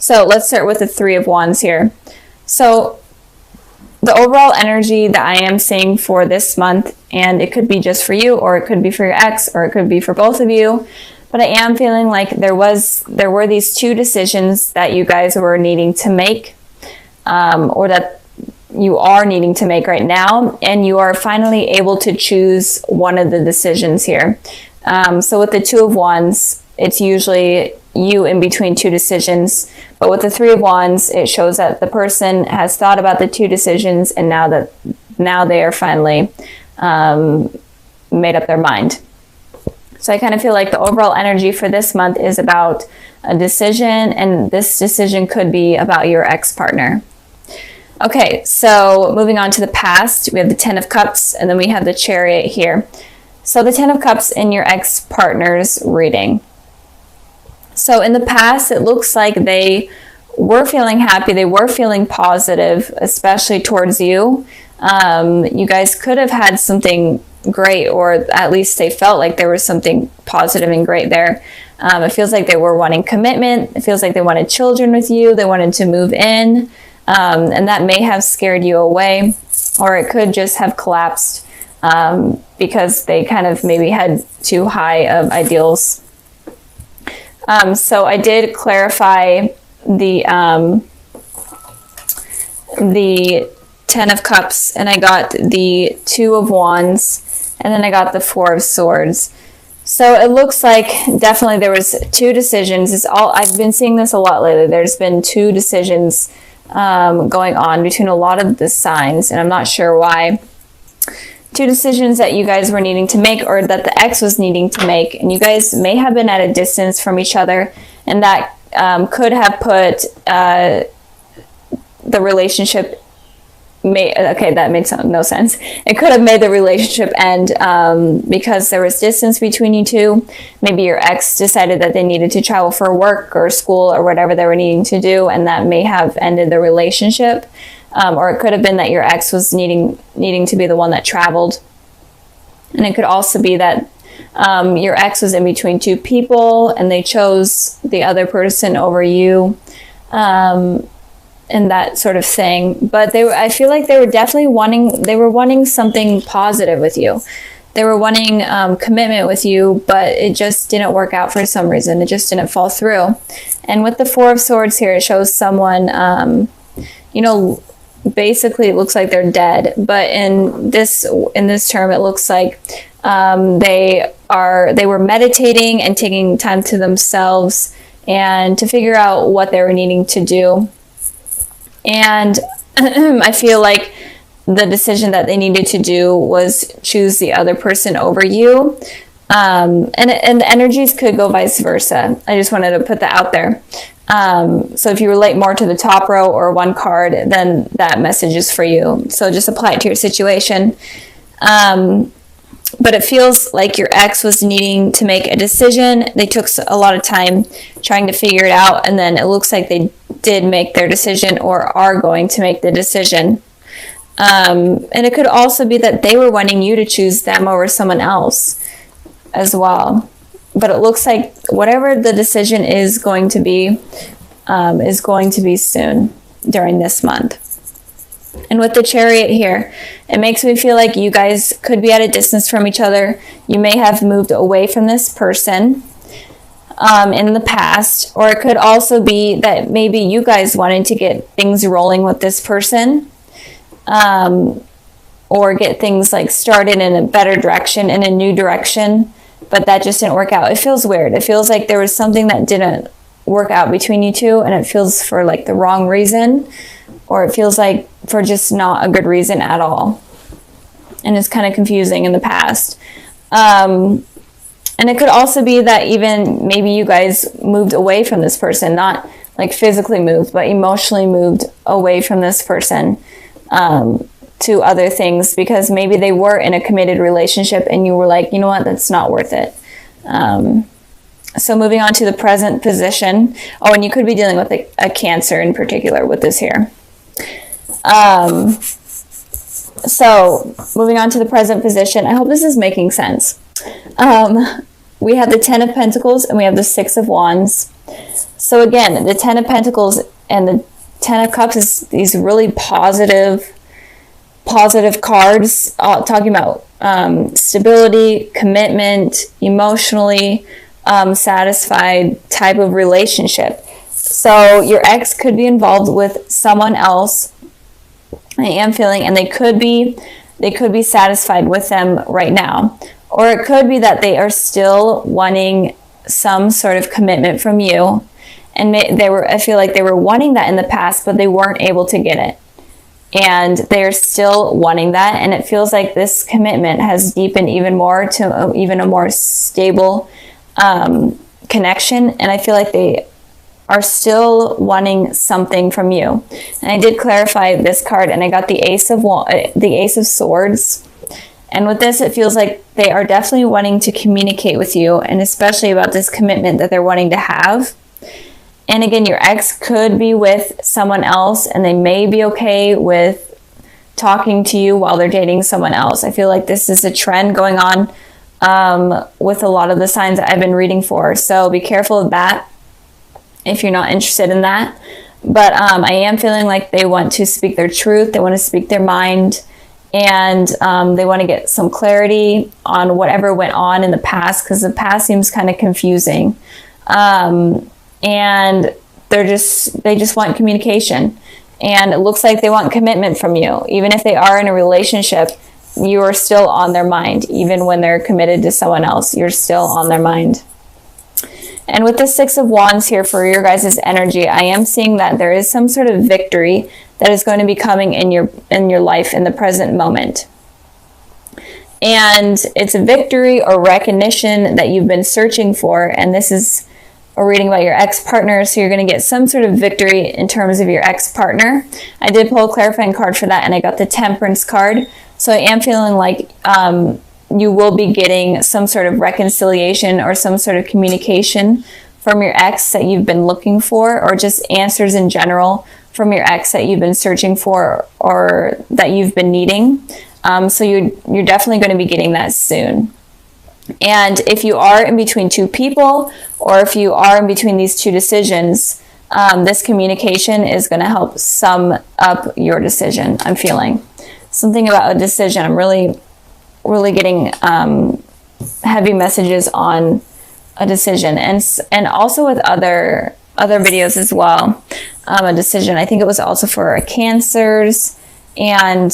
So let's start with the Three of Wands here. So the overall energy that I am seeing for this month, and it could be just for you, or it could be for your ex, or it could be for both of you, but I am feeling like there were these two decisions that you guys were needing to make, or that you are needing to make right now, and you are finally able to choose one of the decisions here. So with the Two of Wands, it's usually you in between two decisions, but with the Three of Wands, it shows that the person has thought about the two decisions, and now they are finally made up their mind. So I kind of feel like the overall energy for this month is about a decision, and this decision could be about your ex-partner. Okay, so moving on to the past, we have the Ten of Cups, and then we have the Chariot here. So the Ten of Cups in your ex-partner's reading. So in the past, it looks like they were feeling happy, they were feeling positive, especially towards you. You guys could have had something great, or at least they felt like there was something positive and great there. It feels like they were wanting commitment. It feels like they wanted children with you. They wanted to move in, and that may have scared you away, or it could just have collapsed because they kind of maybe had too high of ideals. So I did clarify the Ten of Cups, and I got the Two of Wands, and then I got the Four of Swords. So it looks like definitely there was two decisions. I've been seeing this a lot lately. There's been two decisions going on between a lot of the signs, and I'm not sure why. Two decisions that you guys were needing to make, or that the ex was needing to make, and you guys may have been at a distance from each other, and that could have put the relationship that makes no sense. It could have made the relationship end because there was distance between you two. Maybe your ex decided that they needed to travel for work or school or whatever they were needing to do, and that may have ended the relationship. Or it could have been that your ex was needing to be the one that traveled. And it could also be that your ex was in between two people, and they chose the other person over you. And that sort of thing. But I feel like they were definitely wanting something positive with you. They were wanting commitment with you, but it just didn't work out for some reason. It just didn't fall through. And with the Four of Swords here, it shows someone, basically it looks like they're dead. But in this term, it looks like they were meditating and taking time to themselves and to figure out what they were needing to do. And I feel like the decision that they needed to do was choose the other person over you. And the energies could go vice versa. I just wanted to put that out there. So if you relate more to the top row or one card, then that message is for you. So just apply it to your situation. But it feels like your ex was needing to make a decision. They took a lot of time trying to figure it out, and then it looks like they did make their decision, or are going to make the decision. And it could also be that they were wanting you to choose them over someone else as well. But it looks like whatever the decision is going to be soon during this month. And with the Chariot here, it makes me feel like you guys could be at a distance from each other. You may have moved away from this person in the past, or it could also be that maybe you guys wanted to get things rolling with this person, or get things like started in a better direction, in a new direction, but that just didn't work out. It feels weird. It feels like there was something that didn't work out between you two, and it feels for like the wrong reason, or it feels like for just not a good reason at all. And it's kind of confusing in the past. And it could also be that even maybe you guys moved away from this person, not like physically moved, but emotionally moved away from this person to other things, because maybe they were in a committed relationship and you were like, you know what, that's not worth it. So moving on to the present position. Oh, and you could be dealing with a Cancer in particular with this here. So moving on to the present position. I hope this is making sense. We have the Ten of Pentacles and we have the Six of Wands. So again, the Ten of Pentacles and the Ten of Cups is these really positive cards, talking about stability, commitment, emotionally satisfied type of relationship. So your ex could be involved with someone else, I am feeling, and they could be satisfied with them right now. Or it could be that they are still wanting some sort of commitment from you. And I feel like they were wanting that in the past, but they weren't able to get it. And they're still wanting that. And it feels like this commitment has deepened even more to even a more stable connection. And I feel like they are still wanting something from you. And I did clarify this card, and I got the Ace of Swords. And with this, it feels like they are definitely wanting to communicate with you, and especially about this commitment that they're wanting to have. And again, your ex could be with someone else, and they may be okay with talking to you while they're dating someone else. I feel like this is a trend going on with a lot of the signs that I've been reading for. So be careful of that if you're not interested in that. But I am feeling like they want to speak their truth. They want to speak their mind. And they want to get some clarity on whatever went on in the past, because the past seems kind of confusing. And they just want communication. And it looks like they want commitment from you. Even if they are in a relationship, you are still on their mind. Even when they're committed to someone else, you're still on their mind. And with the Six of Wands here for your guys' energy, I am seeing that there is some sort of victory that is going to be coming in your life in the present moment. And it's a victory or recognition that you've been searching for. And this is a reading about your ex-partner. So you're going to get some sort of victory in terms of your ex-partner. I did pull a clarifying card for that, and I got the Temperance card. So I am feeling like you will be getting some sort of reconciliation or some sort of communication from your ex that you've been looking for, or just answers in general from your ex that you've been searching for or that you've been needing. So you're definitely going to be getting that soon. And if you are in between two people, or if you are in between these two decisions, this communication is going to help sum up your decision. I'm feeling something about a decision. I'm really getting heavy messages on a decision, and also with other videos as well. A decision. I think it was also for Cancers, and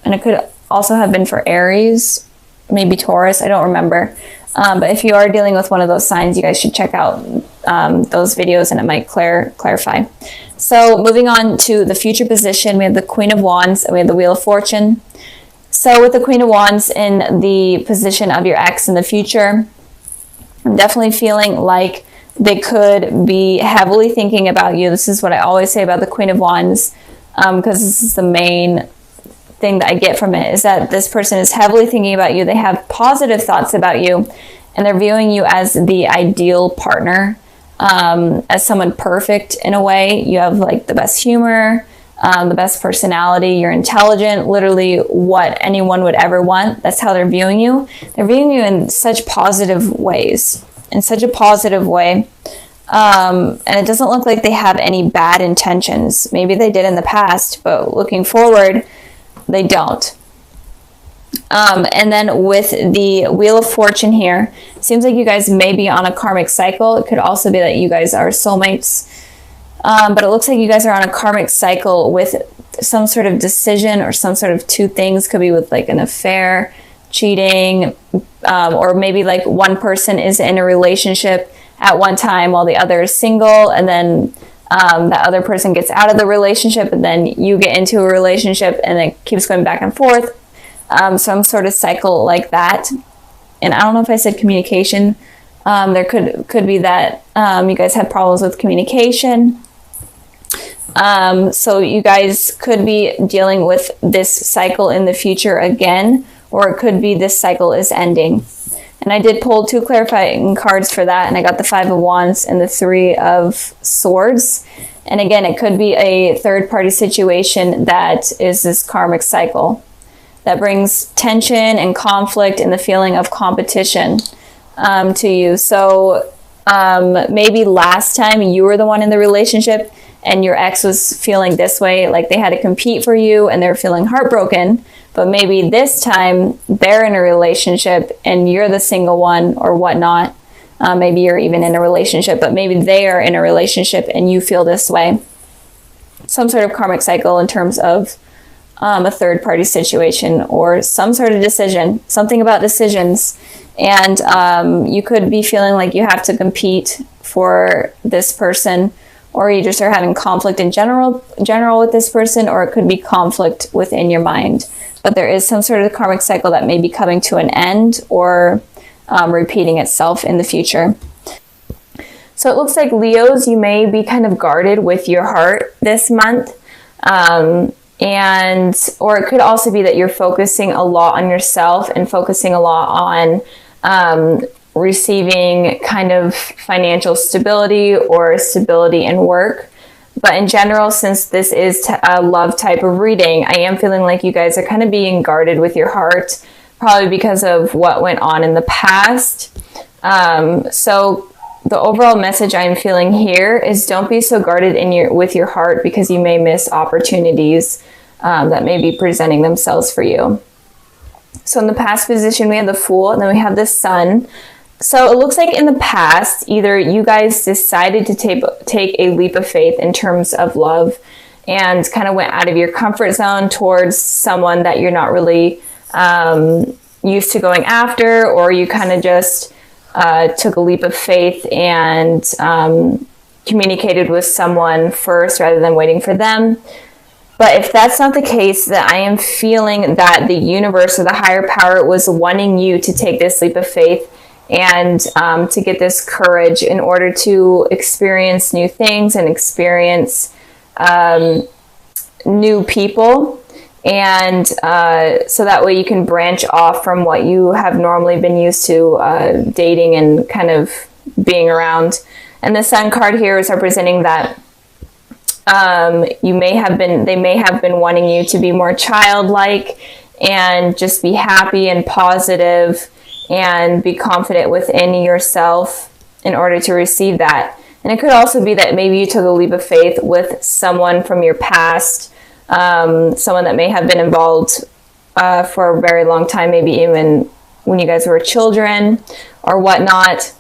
it could also have been for Aries, maybe Taurus. I don't remember. But if you are dealing with one of those signs, you guys should check out those videos, and it might clarify. So moving on to the future position, we have the Queen of Wands and we have the Wheel of Fortune. So with the Queen of Wands in the position of your ex in the future, I'm definitely feeling like they could be heavily thinking about you. This is what I always say about the Queen of Wands, because this is the main thing that I get from it, is that this person is heavily thinking about you. They have positive thoughts about you, and they're viewing you as the ideal partner, as someone perfect in a way. You have like the best humor, the best personality, you're intelligent, literally what anyone would ever want. That's how they're viewing you. They're viewing you in such positive ways, in such a positive way. And it doesn't look like they have any bad intentions. Maybe they did in the past, but looking forward, they don't. And then with the Wheel of Fortune here, it seems like you guys may be on a karmic cycle. It could also be that you guys are soulmates. But it looks like you guys are on a karmic cycle with some sort of decision, or some sort of two things. Could be with like an affair, cheating, or maybe like one person is in a relationship at one time while the other is single, and then the other person gets out of the relationship, and then you get into a relationship, and it keeps going back and forth. Some sort of cycle like that. And I don't know if I said communication. There could be that you guys have problems with communication. So you guys could be dealing with this cycle in the future again, or it could be this cycle is ending. And I did pull two clarifying cards for that, and I got the Five of Wands and the Three of Swords. And again, it could be a third-party situation that is this karmic cycle that brings tension and conflict and the feeling of competition to you. So Maybe last time you were the one in the relationship and your ex was feeling this way, like they had to compete for you and they're feeling heartbroken. But maybe this time they're in a relationship and you're the single one or whatnot. Maybe you're even in a relationship, but maybe they are in a relationship and you feel this way. Some sort of karmic cycle in terms of a third party situation or some sort of decision, something about decisions. And you could be feeling like you have to compete for this person, or you just are having conflict in general with this person, or it could be conflict within your mind. But there is some sort of karmic cycle that may be coming to an end or repeating itself in the future. So it looks like Leos, you may be kind of guarded with your heart this month. Or it could also be that you're focusing a lot on yourself and focusing a lot on receiving kind of financial stability or stability in work. But in general, since this is a love type of reading, I am feeling like you guys are kind of being guarded with your heart, probably because of what went on in the past. So the overall message I'm feeling here is don't be so guarded with your heart, because you may miss opportunities that may be presenting themselves for you. So in the past position, we have the Fool, and then we have the Sun. So it looks like in the past, either you guys decided to take a leap of faith in terms of love and kind of went out of your comfort zone towards someone that you're not really used to going after, or you kind of just took a leap of faith and communicated with someone first rather than waiting for them. But if that's not the case, then I am feeling that the universe or the higher power was wanting you to take this leap of faith and to get this courage in order to experience new things and experience new people. And so that way you can branch off from what you have normally been used to dating and kind of being around. And the Sun card here is representing that they may have been wanting you to be more childlike and just be happy and positive and be confident within yourself in order to receive that. And it could also be that maybe you took a leap of faith with someone from your past, someone that may have been involved for a very long time, maybe even when you guys were children or whatnot.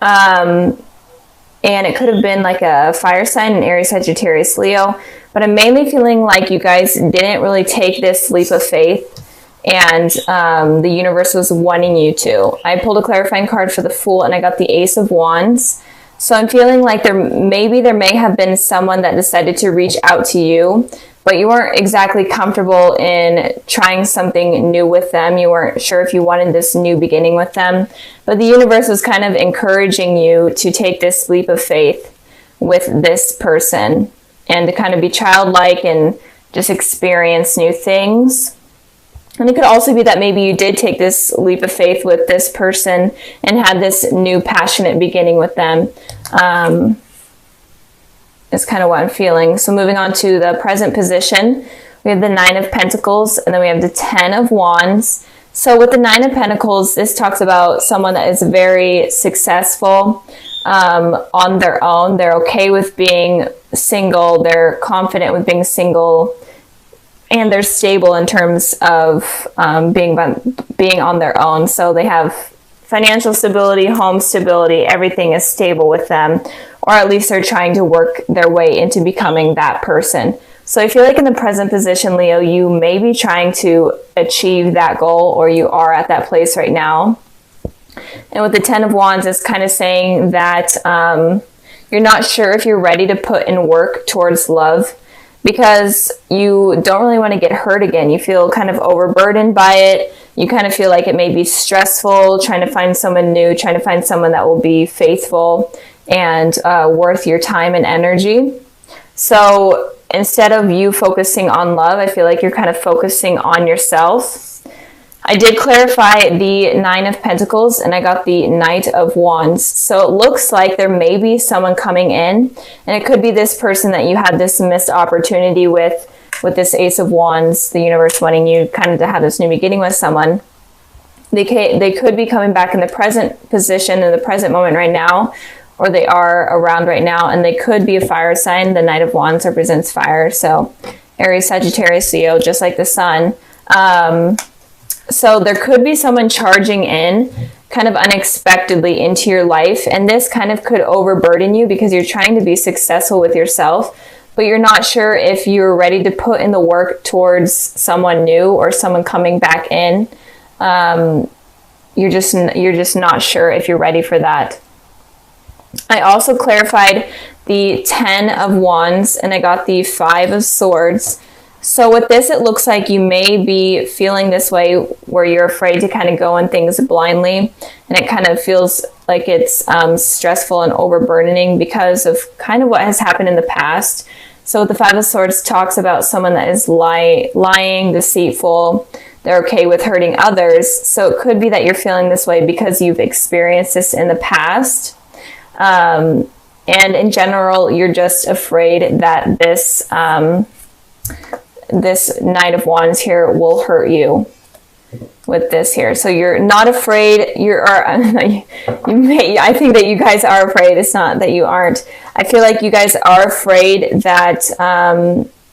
And it could have been like a fire sign, an Aries, Sagittarius, Leo. But I'm mainly feeling like you guys didn't really take this leap of faith, and the universe was wanting you to. I pulled a clarifying card for the Fool, and I got the Ace of Wands. So I'm feeling like there may have been someone that decided to reach out to you, but you weren't exactly comfortable in trying something new with them. You weren't sure if you wanted this new beginning with them, but the universe was kind of encouraging you to take this leap of faith with this person and to kind of be childlike and just experience new things. And it could also be that maybe you did take this leap of faith with this person and had this new passionate beginning with them. Is kind of what I'm feeling. So moving on to the present position, we have the Nine of Pentacles, and then we have the Ten of Wands. So with the Nine of Pentacles, this talks about someone that is very successful on their own. They're okay with being single. They're confident with being single. And they're stable in terms of being on their own. So they have financial stability, home stability, everything is stable with them. Or at least they're trying to work their way into becoming that person. So I feel like in the present position, Leo, you may be trying to achieve that goal, or you are at that place right now. And with the Ten of Wands, it's kind of saying that you're not sure if you're ready to put in work towards love, because you don't really want to get hurt again. You feel kind of overburdened by it. You kind of feel like it may be stressful, trying to find someone new, trying to find someone that will be faithful and worth your time and energy. So instead of you focusing on love, I feel like you're kind of focusing on yourself. I did clarify the Nine of Pentacles, and I got the Knight of Wands. So it looks like there may be someone coming in, and it could be this person that you had this missed opportunity with this Ace of Wands, the universe wanting you kind of to have this new beginning with someone. They could be coming back in the present position, in the present moment right now, or they are around right now, and they could be a fire sign. The Knight of Wands represents fire, so Aries, Sagittarius, Leo, just like the sun. So there could be someone charging in kind of unexpectedly into your life, and this kind of could overburden you because you're trying to be successful with yourself, but you're not sure if you're ready to put in the work towards someone new or someone coming back in. You're just not sure if you're ready for that. I also clarified the 10 of Wands, and I got the 5 of Swords. So with this, it looks like you may be feeling this way where you're afraid to kind of go in things blindly, and it kind of feels like it's stressful and overburdening because of kind of what has happened in the past. So the 5 of Swords talks about someone that is lying, deceitful. They're okay with hurting others. So it could be that you're feeling this way because you've experienced this in the past. And in general, you're just afraid that this Knight of Wands here will hurt you with this here. So you're not afraid. I think that you guys are afraid. It's not that you aren't. I feel like you guys are afraid that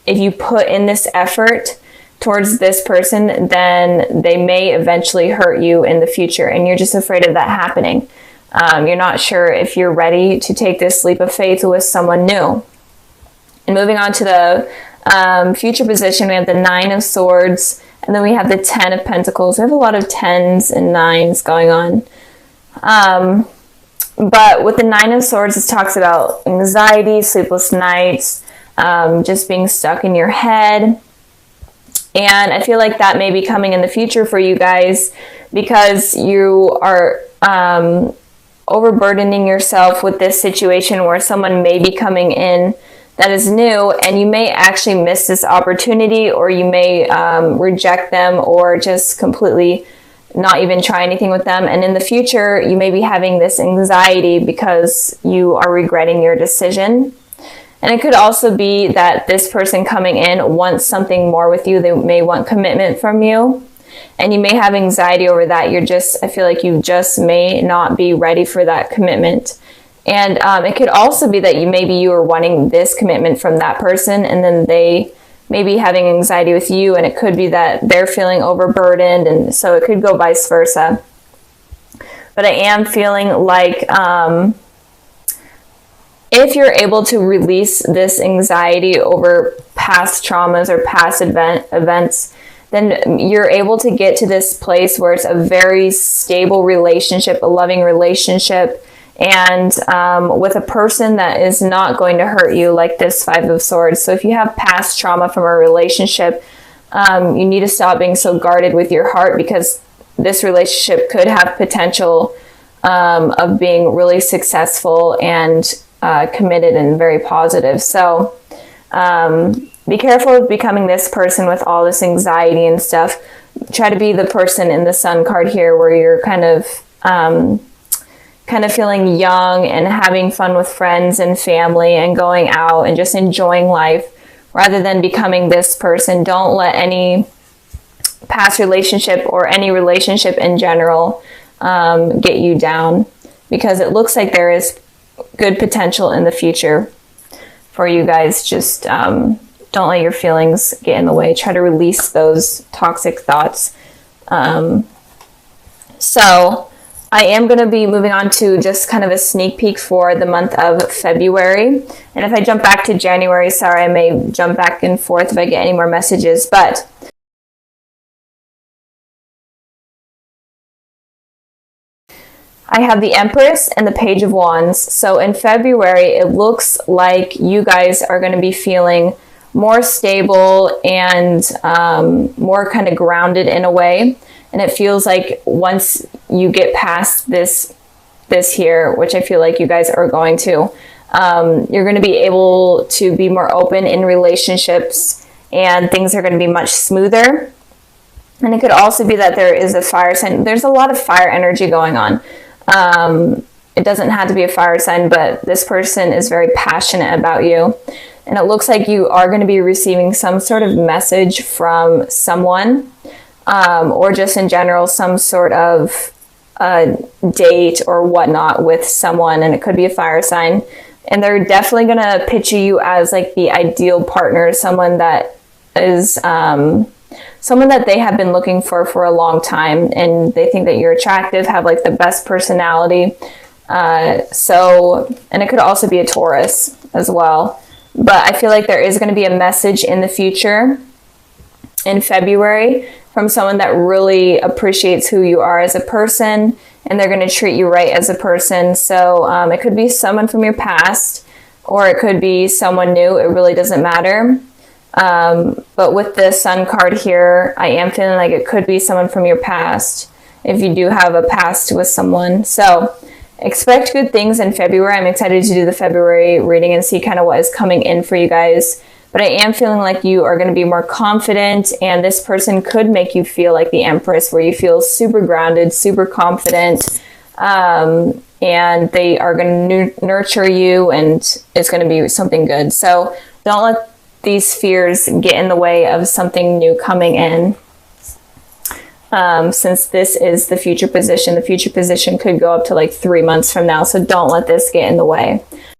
if you put in this effort towards this person, then they may eventually hurt you in the future, and you're just afraid of that happening. You're not sure if you're ready to take this leap of faith with someone new. And moving on to the future position, we have the 9 of Swords, and then we have the 10 of Pentacles. We have a lot of 10s and 9s going on. But with the 9 of Swords, it talks about anxiety, sleepless nights, just being stuck in your head. And I feel like that may be coming in the future for you guys because you are overburdening yourself with this situation where someone may be coming in that is new, and you may actually miss this opportunity, or you may reject them, or just completely not even try anything with them. And in the future, you may be having this anxiety because you are regretting your decision. And it could also be that this person coming in wants something more with you. They may want commitment from you, and you may have anxiety over that. I feel like you just may not be ready for that commitment. And it could also be that you are wanting this commitment from that person, and then they may be having anxiety with you, and it could be that they're feeling overburdened, and so it could go vice versa. But I am feeling like if you're able to release this anxiety over past traumas or past events, then you're able to get to this place where it's a very stable relationship, a loving relationship, and with a person that is not going to hurt you, like this 5 of Swords. So if you have past trauma from a relationship, you need to stop being so guarded with your heart, because this relationship could have potential of being really successful and committed and very positive. So be careful of becoming this person with all this anxiety and stuff. Try to be the person in the Sun card here where you're kind of feeling young and having fun with friends and family and going out and just enjoying life, rather than becoming this person. Don't let any past relationship or any relationship in general get you down, because it looks like there is good potential in the future for you guys. Just don't let your feelings get in the way. Try to release those toxic thoughts. So I am going to be moving on to just kind of a sneak peek for the month of February. And if I jump back to January, sorry, I may jump back and forth if I get any more messages, but I have the Empress and the Page of Wands. So in February, it looks like you guys are going to be feeling more stable and more kind of grounded in a way. And it feels like once you get past this here, which I feel like you guys are going to, you're going to be able to be more open in relationships, and things are going to be much smoother. And it could also be that there is a fire sign. There's a lot of fire energy going on. It doesn't have to be a fire sign, but this person is very passionate about you. And it looks like you are going to be receiving some sort of message from someone. or just in general, some sort of date or whatnot with someone, and it could be a fire sign. And they're definitely going to picture you as like the ideal partner, someone that is someone that they have been looking for a long time, and they think that you're attractive, have like the best personality. And it could also be a Taurus as well. But I feel like there is going to be a message in the future in February from someone that really appreciates who you are as a person, and they're going to treat you right as a person. So it could be someone from your past, or it could be someone new. It really doesn't matter. But with the Sun card here, I am feeling like it could be someone from your past, if you do have a past with someone. So expect good things in February. I'm excited to do the February reading and see kind of what is coming in for you guys. But I am feeling like you are going to be more confident, and this person could make you feel like the Empress, where you feel super grounded, super confident, and they are going to nurture you, and it's going to be something good. So don't let these fears get in the way of something new coming in. Since this is the future position could go up to like 3 months from now. So don't let this get in the way.